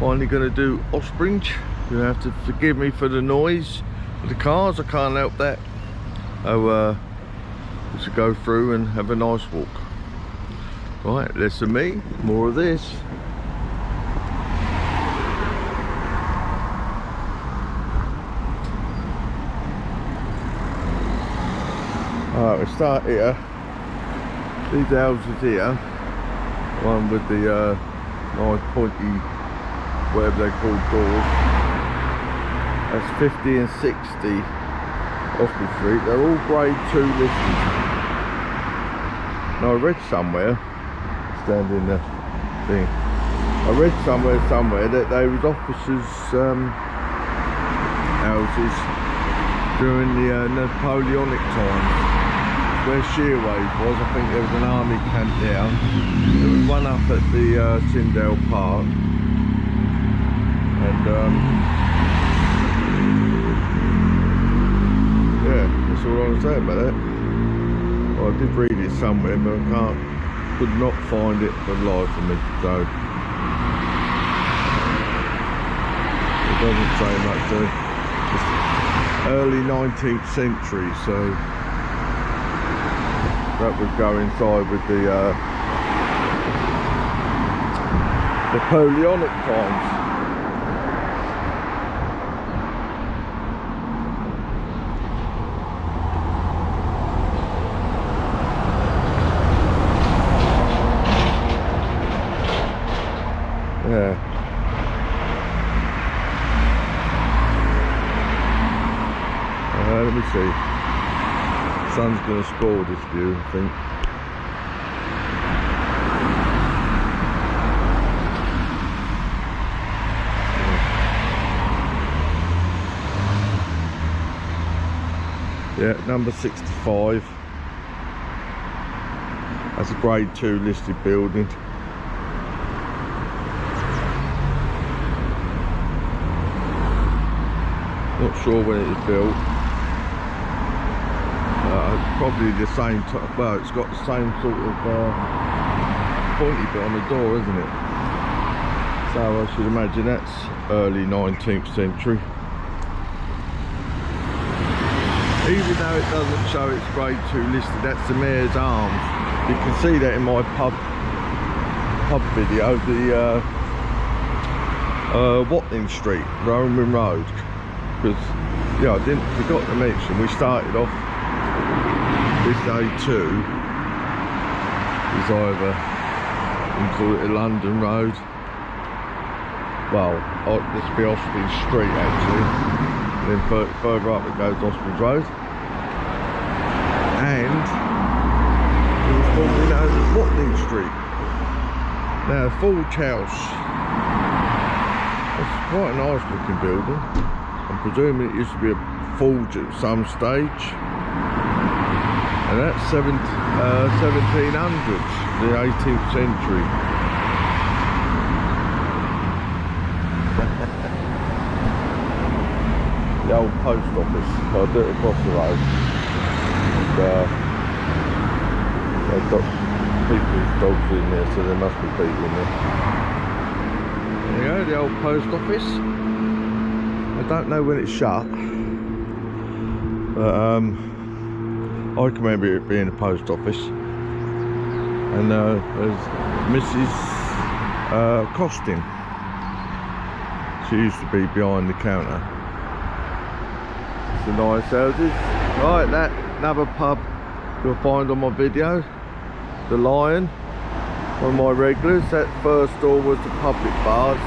finally going to do OSPRINGE. You'll have to forgive me for the noise of the cars, I can't help that. So we should go through and have a nice walk. Right, less of me, more of this. Alright, we start here. These houses here, one with the nice pointy, whatever they call doors, that's 50 and 60 Osprey Street. They're all grade 2 listed. Now I read somewhere, standing the thing, I read somewhere that they was officers' houses during the Napoleonic times. Where Shearways was, I think there was an army camp there. There was one up at the Tyndale Park, and yeah, that's all I was saying about that. Well, I did read it somewhere, but I could not find it for the life of me. So it doesn't say much. So it's early 19th century, so. That would go inside with the Napoleonic times. Yeah. Let me see. Sun's going to spoil this view, I think. Yeah, number 65. That's a grade 2 listed building. Not sure when it was built. Probably the same, well, it's got the same sort of pointy bit on the door, isn't it? So I should imagine that's early 19th century. Even though it doesn't show it's grade 2 listed, that's the Mayor's Arms. You can see that in my pub video, the Watling Street, Roman Road. Because, yeah, I forgot to mention, we started off this A2 is either, you can call it a London Road, well, this will be Ospringe Street actually, and then further up it goes Ospringe Road, and it was formerly known as Watling Street. Now, Forge House, it's quite a nice looking building. I'm presuming it used to be a forge at some stage. And that's 1700s, the 18th century. The old post office, I do it across the road. And, they've got people's dogs in there, so there must be people in there. There you go, the old post office. I don't know when it's shut, but I can remember it being a post office, and there's Mrs. Costin. She used to be behind the counter. It's a nice houses. Right, that another pub you'll find on my video, the Lion, one of my regulars. That first door was the public bars.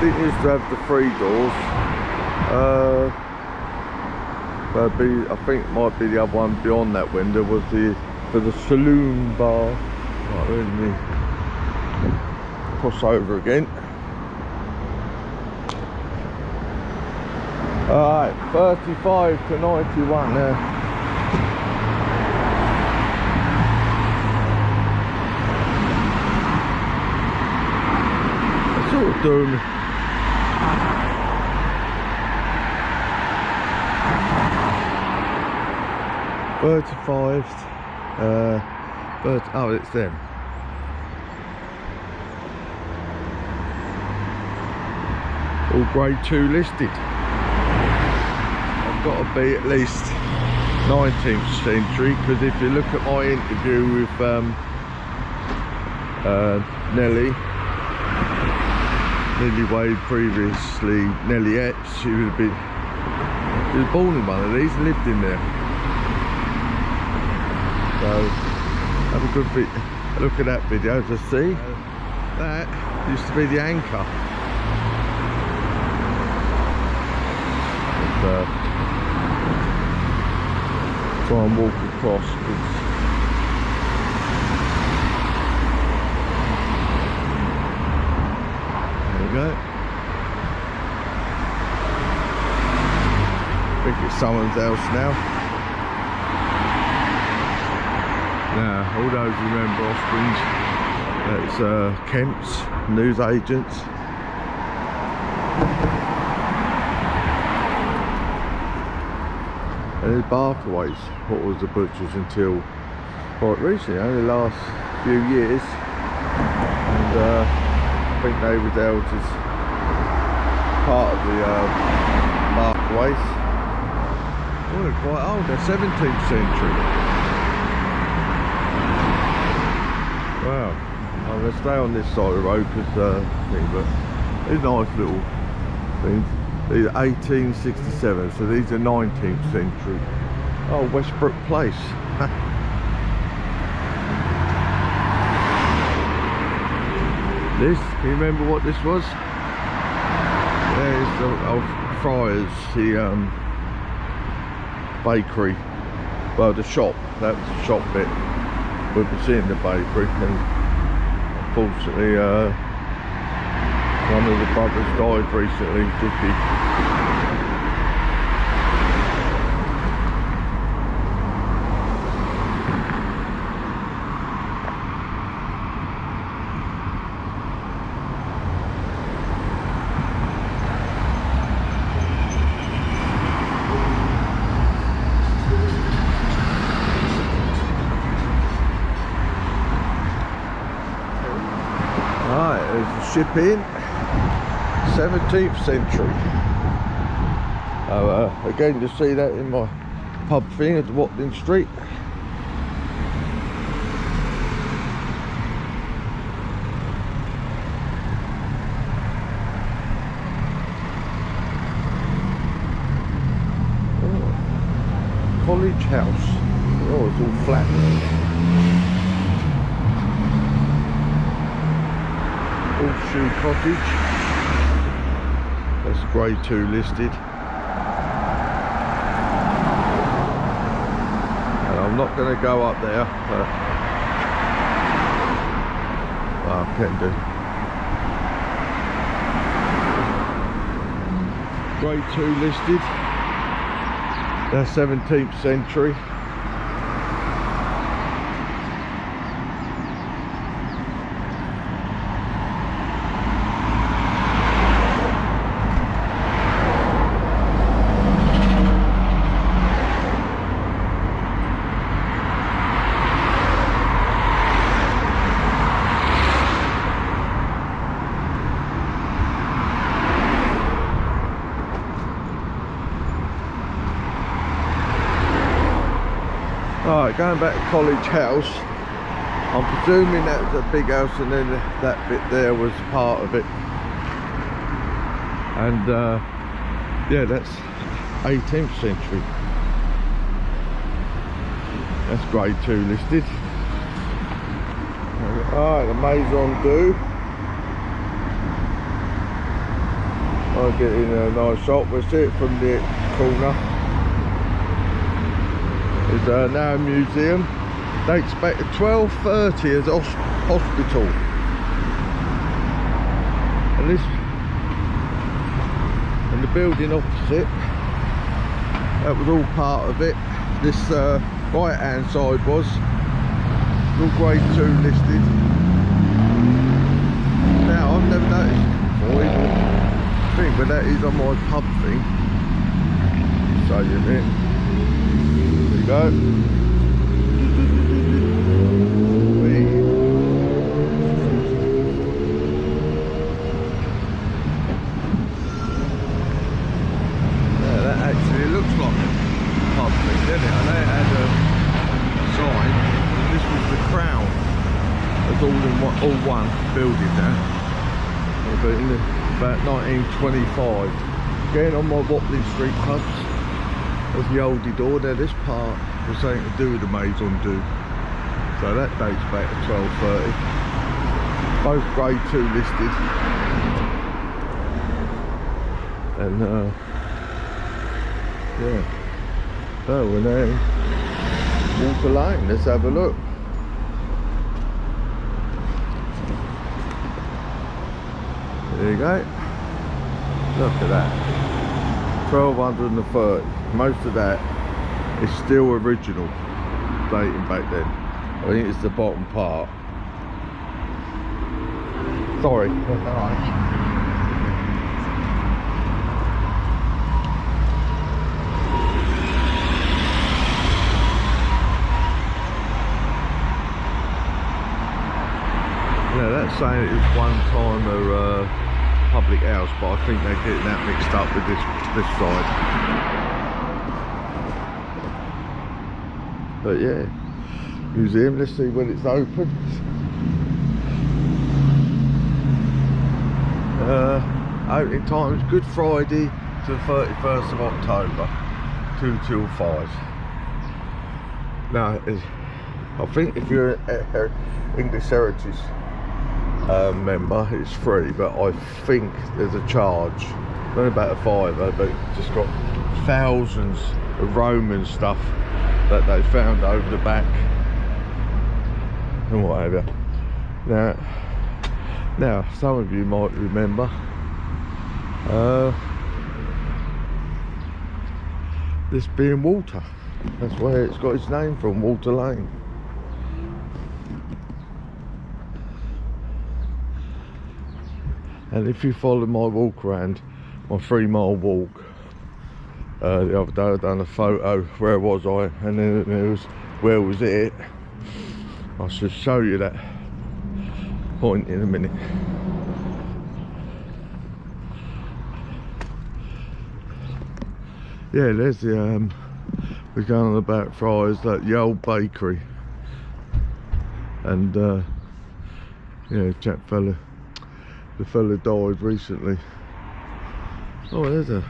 Didn't used to have the 3 doors. I think it might be the other one beyond that window was for the saloon bar. Right, let me cross over again. Alright, 35 to 91 there. That's sort of doing. 35, oh, it's them. all grade 2 listed. I've got to be at least 19th century, because if you look at my interview with Nellie Wade, previously Nellie Epps, she would have been, she was born in one of these and lived in there. So have a good look at that video to see. That used to be the anchor. But, try and walk across. There we go. I think it's someone's else now. Now, all those who remember Offsprings, it's Kemp's, news agents. And there's Barkaways, what was the butchers until quite recently, only the last few years. And I think they were held as part of the Barkaways. Oh, they're quite old, they're 17th century. Wow, I'm going to stay on this side of the road because but these nice little things. These are 1867, so these are 19th century. Oh, Westbrook Place. This, can you remember what this was? Yeah, it's the old Friars, the bakery. Well, the shop, that was the shop bit. We'll be seeing the bakery, and unfortunately one of the brothers died recently, Dickie. Right, there's the ship in. 17th century. Again, you see that in my pub thing at Watling Street. Oh. College House. Oh, it's all flat. Horseshoe Cottage. That's grade 2 listed. And I'm not going to go up there. Well, I can do. Grade 2 listed. That's 17th century. Alright, going back to College House, I'm presuming that was a big house and then that bit there was part of it. And yeah, that's 18th century. That's grade 2 listed. Alright, the Maison Du. I'll get in a nice shot, we'll see it from the corner. It's now a museum. Dates back to 1230 as a hospital. And this, and the building opposite, that was all part of it. This right hand side was all grade 2 listed. Now I've never noticed it before, even thing, but that is on my pub thing. So you know. Go. all in one building now. But in about 1925, getting on my Watling Street pubs, there's the oldie door there. This part was something to do with the Maison Du, so that dates back to 1230. Both grade 2 listed, and yeah. So we're now in Water Lane. Let's have a look. There you go. Look at that. 1230. Most of that is still original, dating back then. I think it's the bottom part. Sorry. Alright. Yeah, that's saying it was one time a public house, but I think they're getting that mixed up with this side. But yeah, museum. Let's see when it's open. Opening times Good Friday to the 31st of October, 2 till 5. Now, I think if you're an English Heritage member, it's free, but I think there's a charge. Only about a £5, but it's just got thousands of Roman stuff that they found over the back and what have you. Now some of you might remember this being water. That's where it's got its name from, Water Lane. And if you follow my walk around, my 3-mile walk, the other day I done a photo, where was I, and then it was, where was it? I should show you that point in a minute. Yeah, there's the, we're going on about Friars, like the old bakery. And yeah, the fella died recently. Oh, there's a,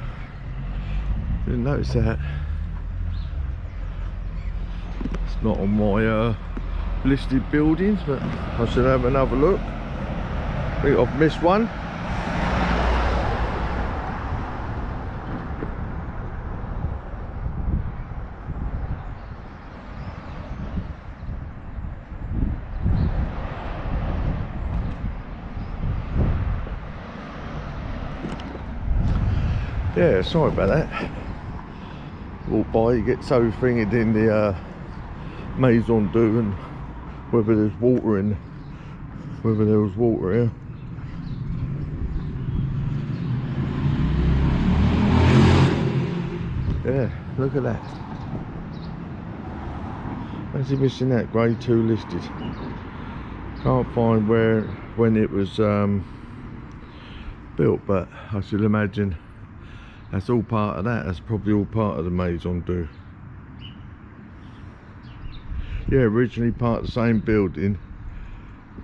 didn't notice that. It's not on my listed buildings, but I should have another look. I think I've missed one. Yeah, sorry about that. Walk by, you get so fingered in the Maison Du and whether there's water in, whether there was water here. Yeah, look at that. How's he missing that? Grade 2 listed. Can't find where, when it was built, but I should imagine that's all part of that. That's probably all part of the Maison Du. Yeah, originally part of the same building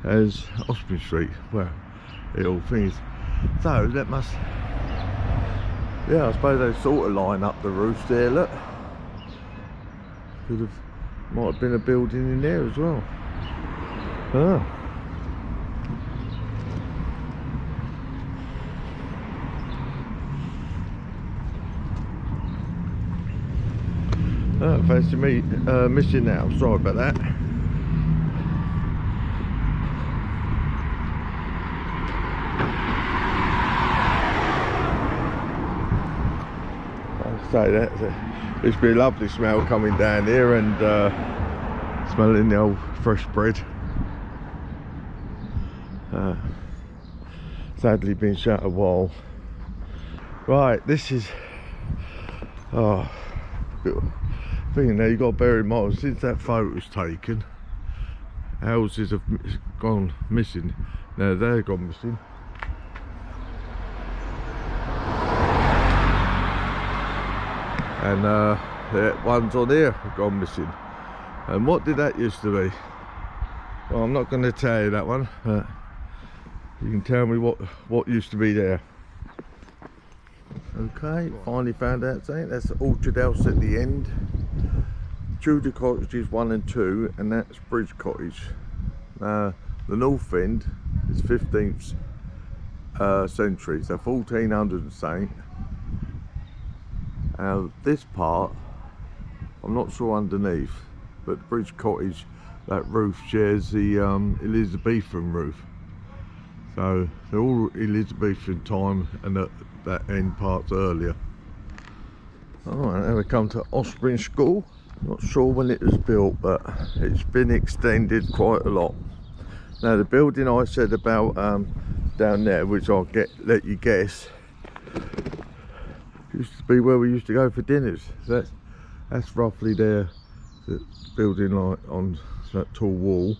as OSPRINGE Street, where it all finished. So that must, yeah, I suppose they sort of line up the roofs there. Look, could have, might have been a building in there as well. Oh. Oh, fancy me missing out. Sorry about that. I'll say that. It's been a lovely smell coming down here, and smelling the old fresh bread. Sadly been shut a while. Right, this is, oh, thing now, you got to bear in mind, since that photo was taken, houses have gone missing. Now they've gone missing. And the ones on here have gone missing. And what did that used to be? Well, I'm not going to tell you that one, but you can tell me what used to be there. Okay, finally found out something. That's the Orchard House at the end. Tudor Cottages 1 and 2, and that's Bridge Cottage. The north end is 15th century, so 1400 and something. This part, I'm not sure underneath, but the Bridge Cottage, that roof shares the Elizabethan roof. So they're all Elizabethan time, and that end part's earlier. Alright, now we come to OSPRINGE School. Not sure when it was built, but it's been extended quite a lot. Now the building I said about down there, which I'll let you guess, used to be where we used to go for dinners. So that's roughly there. The building like on that tall wall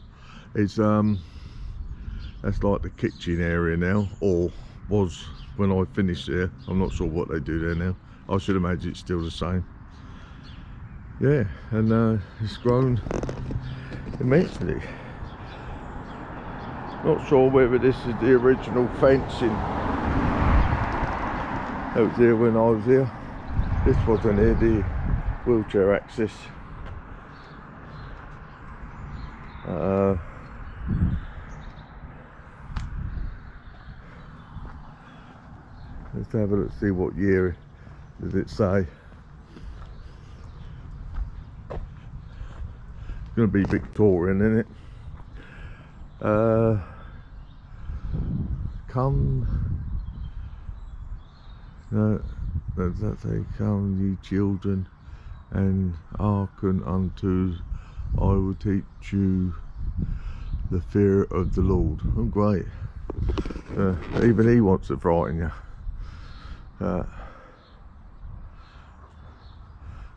is that's like the kitchen area now, or was when I finished there. I'm not sure what they do there now. I should imagine it's still the same. Yeah, and it's grown immensely. Not sure whether this is the original fencing that was here when I was here. This wasn't here, the wheelchair access. Let's have a look, see what year does it say. It's going to be Victorian, isn't it? Does that say, come ye children, and hearken unto, I will teach you the fear of the Lord. Oh, great. Even he wants to frighten you.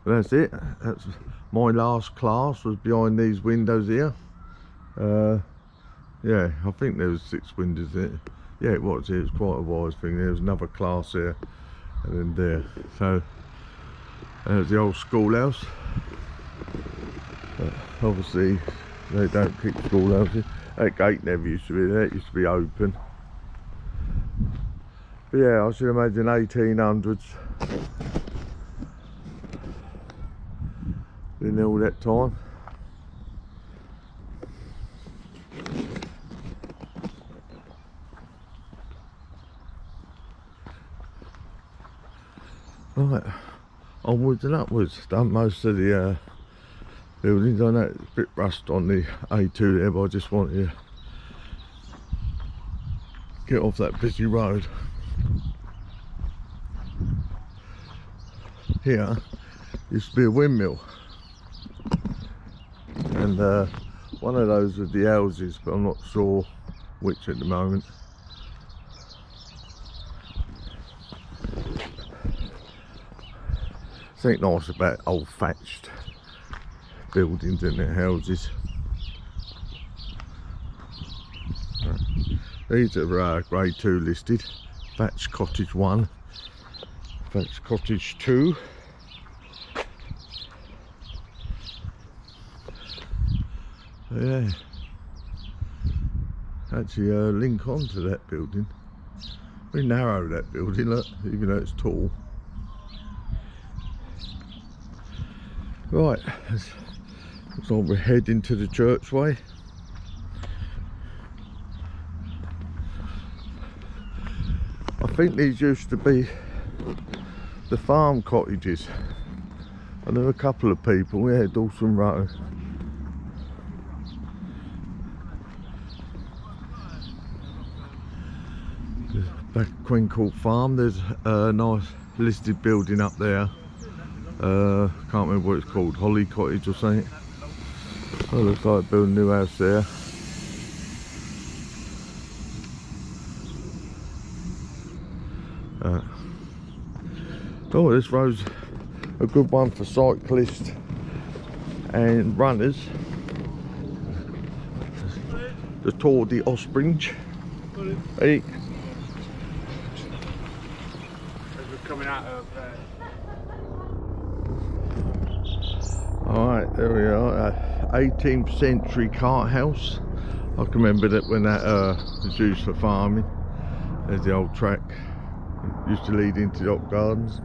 That's it. That's my last class was behind these windows here. Yeah, I think there was 6 windows there. Yeah, it was. It was quite a wise thing. There was another class here, and then there. So there's the old schoolhouse. Obviously, they don't keep schoolhouses. That gate never used to be there. It used to be open. But yeah, I should imagine 1800s. Been there all that time. Right, onwards and upwards. Done most of the buildings. I know it's a bit rust on the A2 there, but I just wanted to get off that busy road. Here used to be a windmill, and one of those with the houses, but I'm not sure which at the moment. Something nice about old thatched buildings and their houses. These are grade 2 listed. Thatched Cottage 1, Thatched Cottage 2. Yeah, actually link on to that building. Very narrow, that building, look, even though it's tall. Right, looks like we're heading to the churchway. I think these used to be the farm cottages. I know a couple of people, yeah, Dawson Row. Back at Queen Court Farm, there's a nice listed building up there. Can't remember what it's called, Holly Cottage or something. Oh, looks like building a new house there. Oh, this road's a good one for cyclists and runners. The Tour de OSPRINGE. Hey. As we're coming out of Alright, there we are. 18th century cart house. I can remember that when that was used for farming. There's the old track. It used to lead into the hop gardens.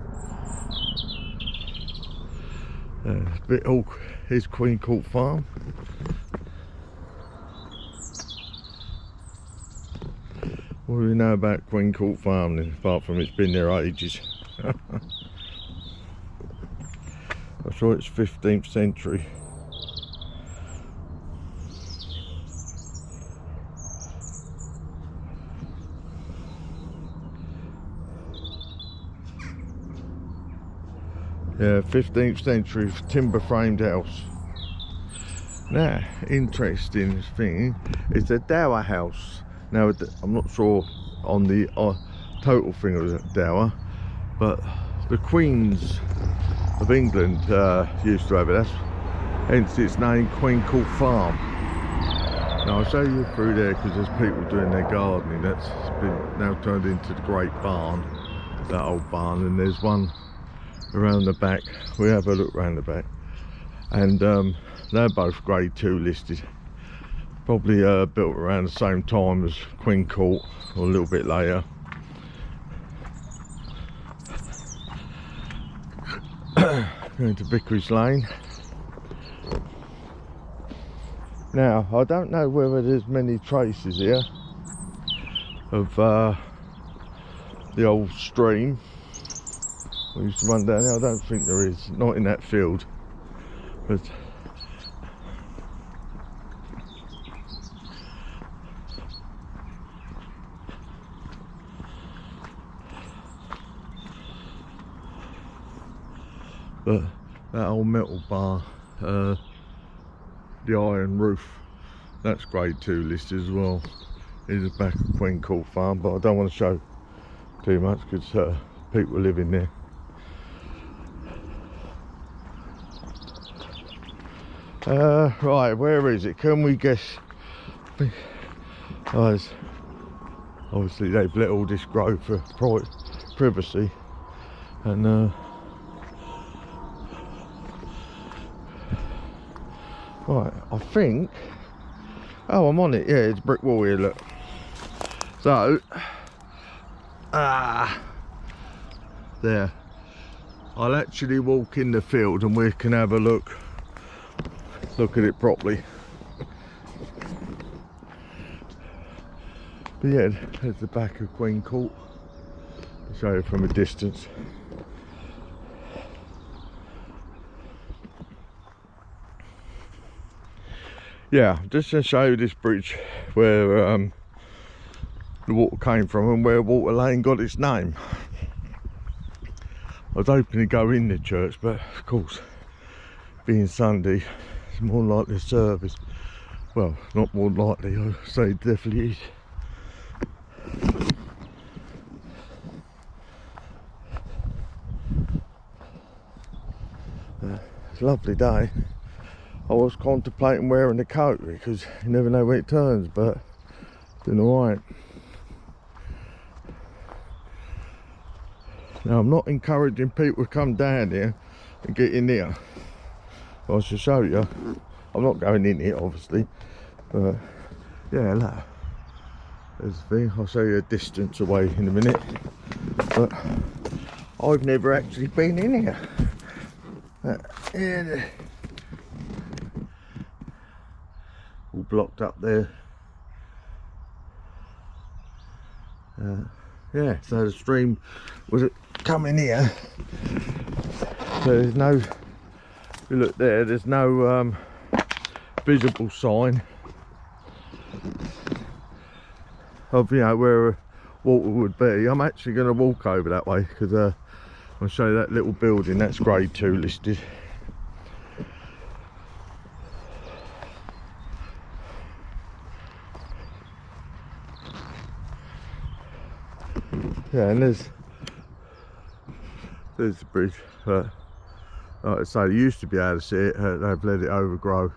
Bit all is Queen Court Farm. What do we know about Queen Court Farm then, apart from it's been there ages? I'm sure it's 15th century. Yeah, 15th century timber framed house. Now, interesting thing is the Dower House. Now, I'm not sure on the total thing of the Dower, but the Queens of England used to have it. That's hence its name, Queen Court Farm. Now I'll show you through there because there's people doing their gardening. That's been now turned into the great barn, that old barn, and there's one around the back. We have a look around the back, and they're both grade 2 listed. Probably built around the same time as Queen Court, or a little bit later. Going to Vicarage Lane. Now, I don't know whether there's many traces here of the old stream. We used to run down there. I don't think there is, not in that field. But that old metal bar, the iron roof, that's grade 2 listed as well. Here's the back of Queen Court Farm, but I don't want to show too much because people live in there. Right, where is it? Can we guess? Oh, obviously they've let all this grow for privacy, and right, I think, oh, I'm on it. Yeah, it's brick wall here, look. So there, I'll actually walk in the field and we can have a look at it properly. But yeah, there's the back of Queen Court. I'll show you from a distance. Yeah, just to show you this bridge where the water came from and where Water Lane got its name. I was hoping to go in the church, but of course, being Sunday, it's more likely a service. Well, not more likely, I'd say it definitely is. It's a lovely day. I was contemplating wearing the coat because you never know when it turns, but it's been alright. Now, I'm not encouraging people to come down here and get in here. I shall show you. I'm not going in here, obviously, but yeah, look. There's the thing. I'll show you a distance away in a minute, but I've never actually been in here. Yeah, all blocked up there. Yeah, so the stream was coming here. So there's no, if you look there, there's no visible sign of, you know, where water would be. I'm actually going to walk over that way because I'll show you that little building. That's grade 2 listed. Yeah, and there's the bridge, but like I say, you used to be able to see it. They've let it overgrow,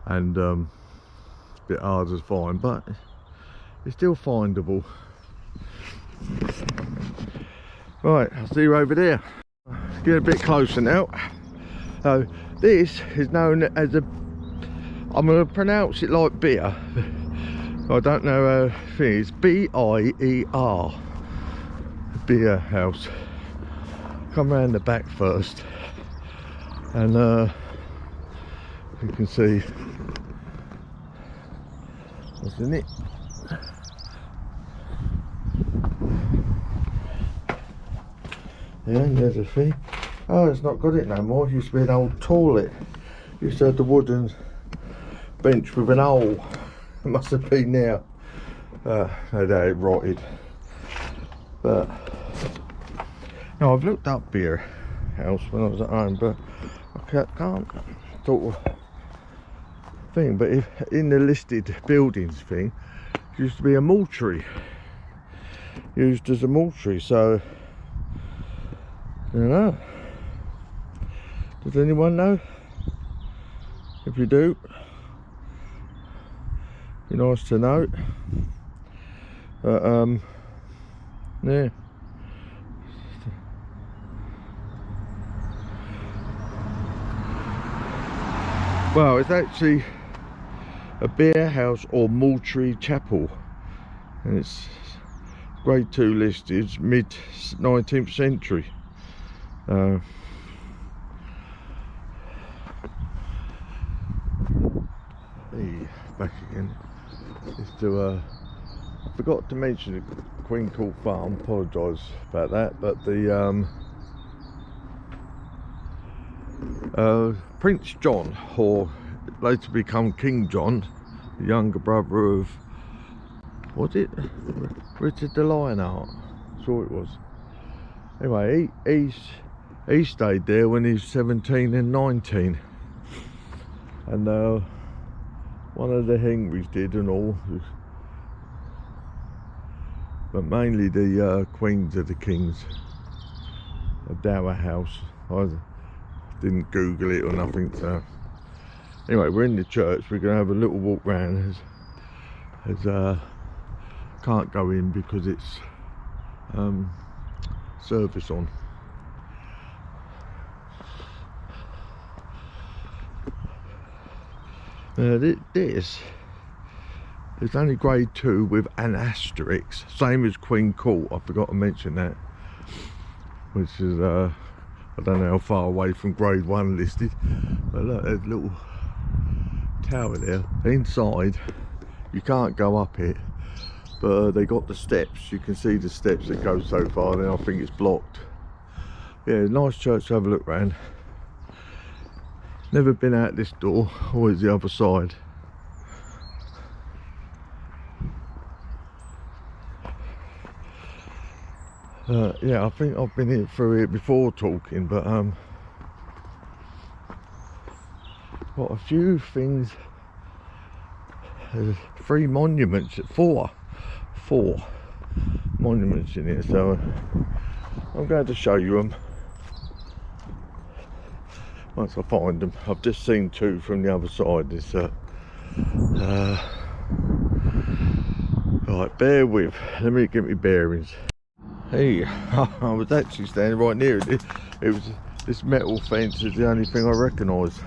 and it's a bit hard to find, but it's still findable. Right, I'll see you over there. Get a bit closer now. So this is known as I'm going to pronounce it like beer. I don't know how it is. B-I-E-R. Beer house. Come round the back first. And you can see what's in it. Yeah, there's a thing. Oh, it's not got it no more. It used to be an old toilet. Used to have the wooden bench with an hole. It must have been now. No doubt it rotted. But no, I've looked up beer house when I was at home, but I can't sort of thing. But if in the listed buildings thing, it used to be a mortuary. Used as a mortuary, so I don't know. Does anyone know? If you do, be nice to know. But yeah. Well, it's actually a beer house or mortuary chapel, and it's grade 2 listed, mid 19th century. Back again. Just to I forgot to mention the Queen Court Farm. Apologise about that, but the Prince John, or later become King John, the younger brother of, was it Richard the Lionheart? Sure it was. Anyway, he stayed there when he was 17 and 19, and one of the Henrys did and all, but mainly the queens of the kings of Dower House. I didn't Google it or nothing, so anyway, we're in the church. We're going to have a little walk round as can't go in because it's service on. This is only grade 2 with an asterisk, same as Queen Court. I forgot to mention that, which is I don't know how far away from grade 1 listed, but look, there's a little tower there. Inside you can't go up it, but they got the steps. You can see the steps that go so far, then I think it's blocked. Yeah, nice church to have a look round. Never been out this door, always the other side. Yeah, I think I've been here through here before talking, but got a few things. There's 3 monuments, 4 monuments in here, so I'm going to show you them once I find them. I've just seen 2 from the other side. This right, bear with, let me get my bearings. Hey, I was actually standing right near it. It was this metal fence is the only thing I recognise.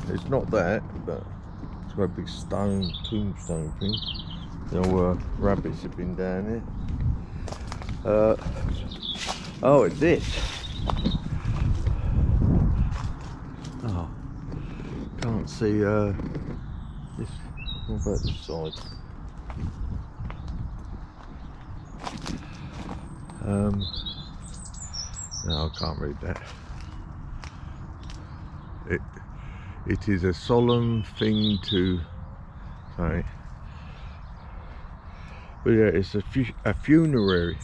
It's not that, but it's got a big stone tombstone thing. No rabbits have been down there. Oh, it's this. Oh, can't see this. What about this side? No, I can't read that. It is a solemn thing to say. But yeah, it's a funerary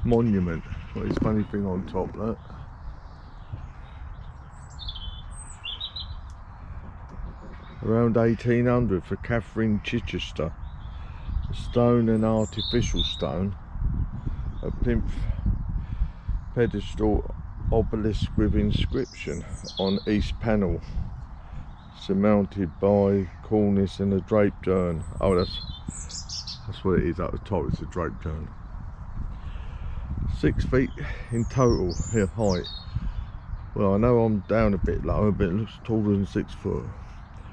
monument. Got this funny thing on top, look. Around 1800 for Catherine Chichester. A stone and artificial stone. A plinth pedestal obelisk with inscription on east panel, surmounted by cornice and a draped urn. Oh, that's what it is at the top. It's a draped urn. 6 feet in total here height. Well, I know I'm down a bit lower, but it looks taller than 6 foot.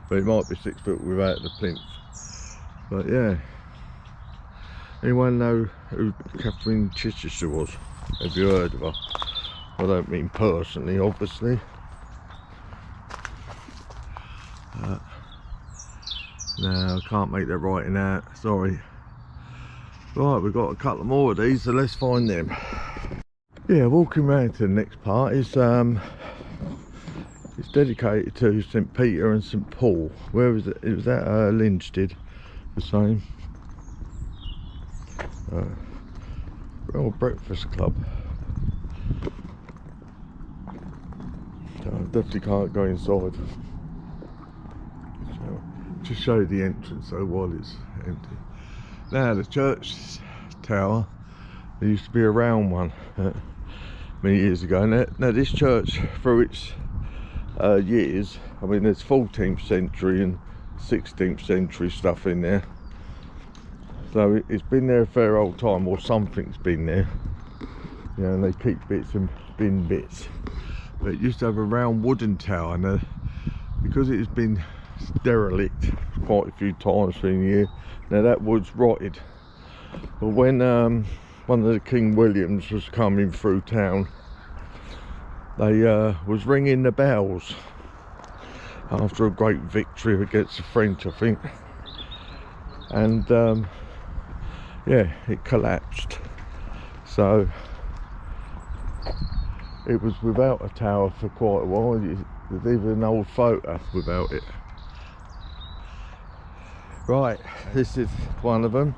But it might be 6 foot without the plinth. But yeah. Anyone know who Catherine Chichester was? Have you heard of her? I don't mean personally, obviously. No, I can't make that writing out, sorry. Right, we've got a couple more of these, so let's find them. Yeah, walking round to the next part is it's dedicated to St Peter and St Paul. Where was it? It was at Linstead, the same. Royal Breakfast Club. So I definitely can't go inside. So, just show you the entrance though while it's empty. Now the church tower, there used to be a round one many years ago. Now this church, through its years, I mean there's 14th century and 16th century stuff in there. So it's been there a fair old time, or something's been there. You know, and they keep bits and bin bits. But it used to have a round wooden tower, and because it has been derelict quite a few times through the year, now that wood's rotted. But when one of the King Williams was coming through town, they was ringing the bells after a great victory against the French, I think. And yeah, it collapsed. So it was without a tower for quite a while. There's even an old photo without it. Right, this is one of them.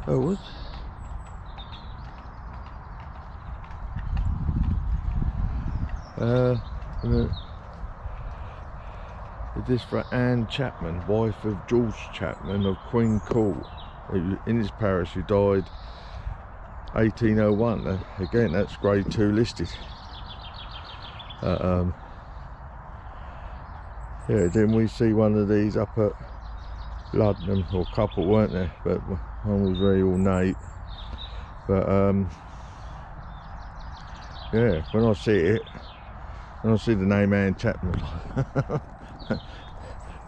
Oh, what? Is this for Anne Chapman, wife of George Chapman of Queen Court? In his parish, who died 1801. Again, that's grade 2 listed. Yeah, then we see one of these up at Luddenham, or a couple, weren't there? But one was very ornate. But yeah, when I see it, when I see the name Anne Chapman,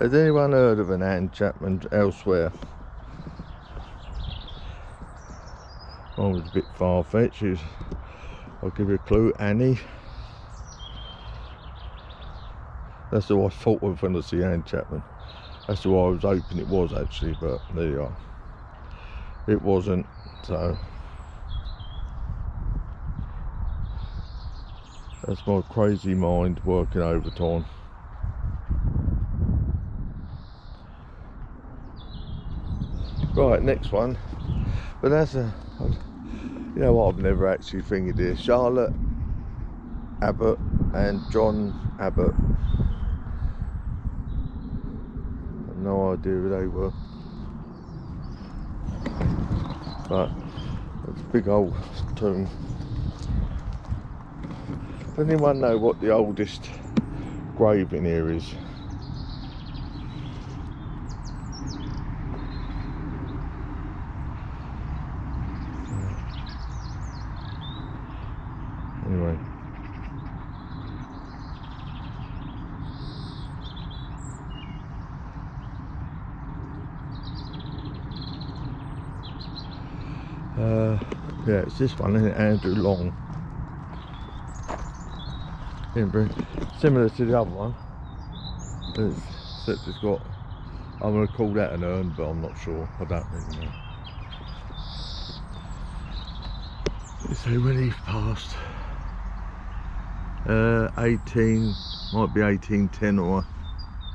has anyone heard of an Anne Chapman elsewhere? One was a bit far-fetched. I'll give you a clue, Annie. That's who I thought of when I see Anne Chapman. That's who I was hoping it was actually, but there you are. It wasn't, so. That's my crazy mind working overtime. Right, next one. But that's a, you know what, I've never actually fingered this. Charlotte Abbott and John Abbott. I've no idea who they were. But it's a big old tomb. Does anyone know what the oldest grave in here is? Anyway. Yeah, it's this one, isn't it? Andrew Long. Similar to the other one, except it's got, I'm going to call that an urn, but I'm not sure, I don't really know. So when he passed, 18, might be 1810 or,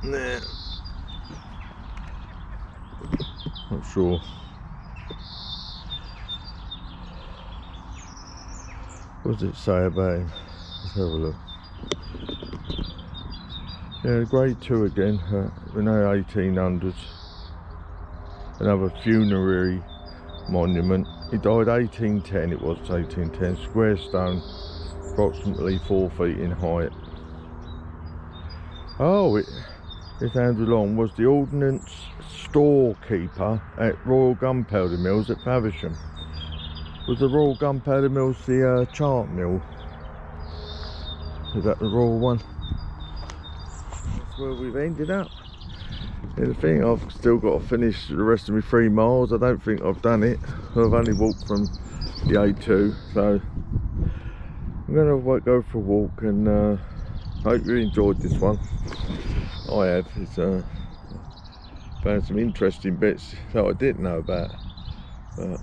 nah, not sure. What does it say about him? Let's have a look. Yeah, grade 2 again, we know 1800s. Another funerary monument. He died 1810, it was 1810. Square stone, approximately 4 feet in height. Oh, this Andrew Long was the ordnance storekeeper at Royal Gunpowder Mills at Faversham. Was the Royal Gunpowder Mills the chart mill? Is that the raw one? That's where we've ended up. And the thing, I've still got to finish the rest of my 3 miles. I don't think I've done it. I've only walked from the A2, so I'm going to go for a walk, and hope you enjoyed this one. I have. It's found some interesting bits that I didn't know about. But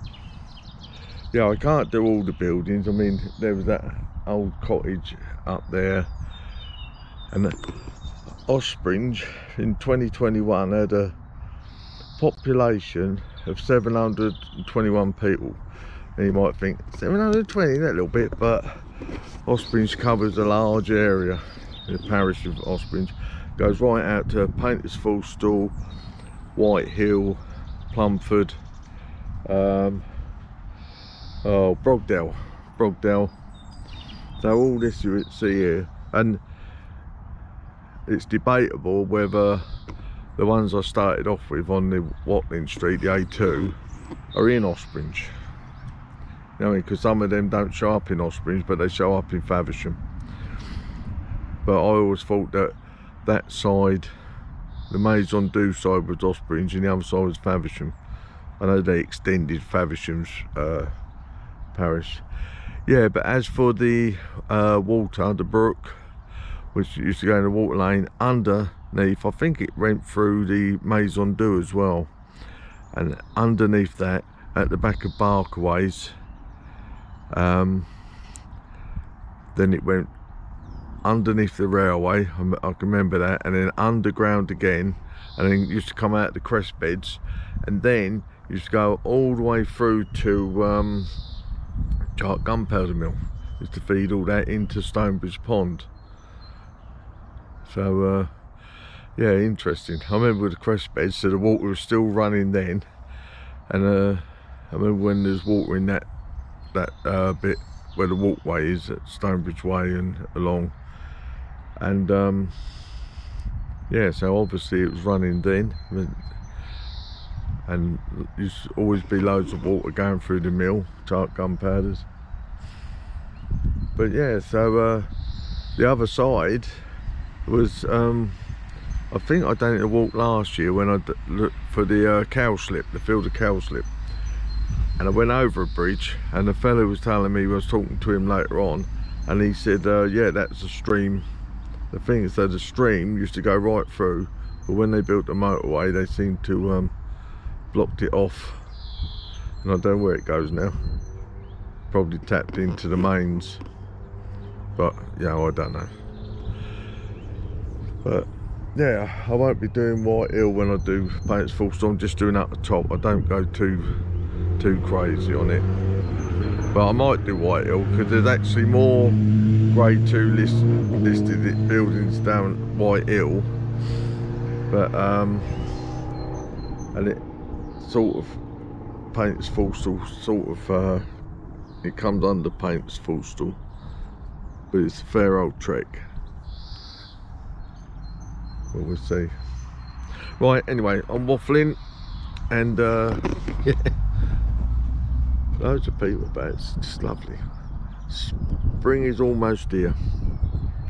yeah, I can't do all the buildings. I mean, there was that old cottage up there, and OSPRINGE in 2021 had a population of 721 people. And you might think 720, that little bit, but OSPRINGE covers a large area. The parish of OSPRINGE goes right out to Painters Fulstall, White Hill, Plumford, Brogdale. So all this you see here, and it's debatable whether the ones I started off with on the Watling Street, the A2, are in OSPRINGE. You know, because some of them don't show up in OSPRINGE, but they show up in Faversham. But I always thought that that side, the Maison Du side, was OSPRINGE and the other side was Faversham. I know they extended Faversham's parish. Yeah, but as for the water, the brook, which used to go in the water lane underneath, I think it went through the Maison Du as well. And underneath that, at the back of Barkaways, then it went underneath the railway, I can remember that, and then underground again, and then used to come out the crest beds, and then used to go all the way through to Gunpowder Mill, used to feed all that into Stonebridge Pond. So yeah, interesting. I remember with the crest beds, so the water was still running then, and I remember when there's water in that bit where the walkway is at Stonebridge Way and along, and yeah, so obviously it was running then, and used to always be loads of water going through the mill, Tart Gunpowders. But yeah, so the other side was, I think I done it a walk last year when I looked for the cowslip, the field of cowslip. And I went over a bridge, and the fellow was telling me, I was talking to him later on, and he said, yeah, that's a stream. The thing is that the stream used to go right through, but when they built the motorway, they seemed to blocked it off, and I don't know where it goes now. Probably tapped into the mains, but yeah, I don't know. But yeah, I won't be doing White Hill when I do Painters Fulstall. I'm just doing up the top. I don't go too crazy on it, but I might do White Hill because there's actually more grade 2 listed buildings down White Hill, but and it sort of Painters Fulstall, sort of it comes under Painters Fulstall, but it's a fair old trek. But we'll see. Right, anyway, I'm waffling, and yeah, loads of people about. It's just lovely. Spring is almost here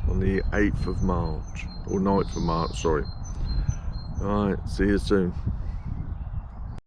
on the 8th of March, or 9th of March, sorry. Alright, see you soon.